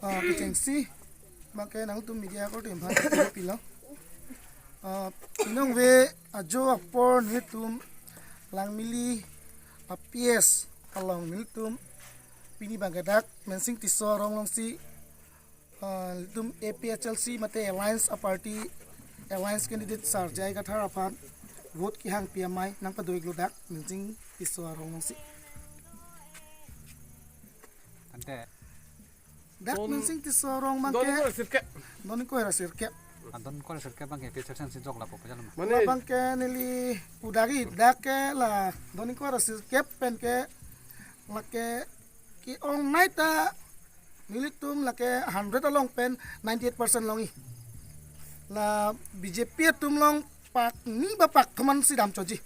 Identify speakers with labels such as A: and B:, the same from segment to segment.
A: Kecengsi makai nang tu media ko tem phan pilang inong ve ajo apor ni tum lang mili apies along mil tum pini bagadak mensing tiso rong long si tum APHLC mate alliance a party alliance candidate sar jai ka thar aphan vote ki hang PMI nang pa doi glodak mensing tiso rong long si
B: ante
A: dak mensing tiso rong mangke noni ko era sirke
B: adon ko sirke bang ke section si jog la po jalan
A: la bangke nili udagi dake la doni ko era sirke pen ke lake ki ong naita nilitum lake 100 along pen 98% longi la BJP tum long pak ni bapak teman si dam choji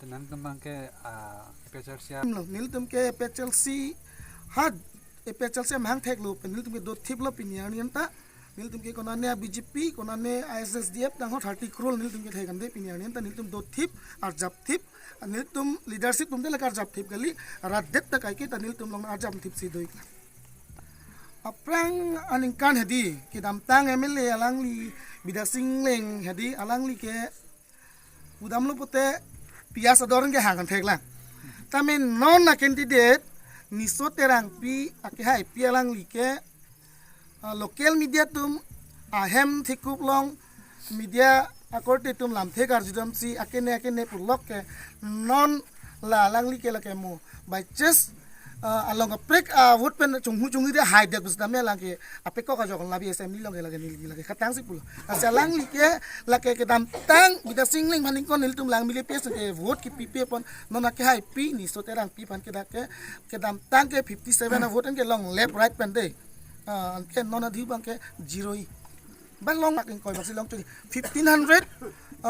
B: tenan bang ke PHLC
A: nilitum ke PHLC had PHLC mahang thek lu pen nilitum ke do thip lo pinya nianta nilitum ke konane BJP konane ISSDF dang 30 crore nilitum ke thek ande pinya nianta nilitum do thip ar jap thip nilitum leadership tum de lakar jap thip gali radet ta kai ke tanil tum long ar jap thip si doi aprang aning kan hedi ki dam tang MLA alangli bidasing leng hedi alangli ke udam lu pote pias adorang ke hangan thek lang tamen non na candidate niso terang pi ake hai pi alangli ke local media tum ahem thikup long media akorte tum lam thekar judam si akene pulok ke non la langli ke la ke mo by just along a prick wood pen chunghi de hide de gusda me lang ke apeko ka jokon labi assembly long ke lagi khatang si pulo asa langli ke la ke dam tang bida singling maning kon nil tum lang mile pes ke vote ki pipe pon non ke hai pi ni so terang pi pan ke da ke dam tang ke 57 vote ke long left right pen de ke non adhi bang ke 0 ban long making koi basi long 1565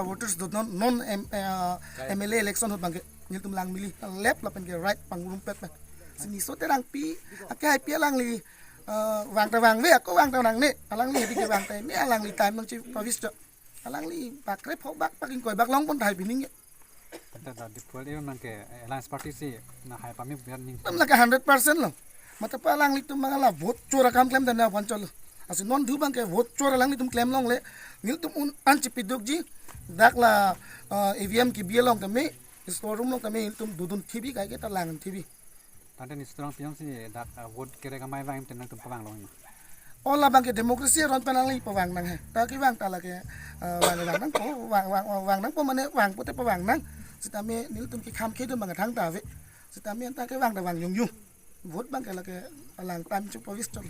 A: voters do non MLA election hot bangke nil tum lang mili left lapen ke right pangrum pet sini so terang pi ake hai pi lang li wang ta wang ve ko wang ta nang ne alang li di ke wang ta ne alang li time long chi provis to alang li bakre phok bak paking koi bak long pon thai bining
B: da di pol e man ke alliance party si na hai pami biar ning
A: tam la 100% lo mata pa lang li tum mangala vote chora kam klem dan na pancol asin non du bang ke vote chora lang ni tum claim long le nil tum un anchi piduk ji dak la EVM ki bielong tame store room long tame tum dudun TV kai ke talangan TV
B: tante ni strong piang si dak vote kere ka mai wang tenan tum pawang long
A: ola bang ke demokrasi ron panang li pawang nang he ta ki wang ta la ke wang nang po wang nang po mane wang pote pawang nang sitame nil tum ki kham ke tum bang thang ta ve sitame ta ke wang ta wang yung vote bang ke la ke alang time chu provis chol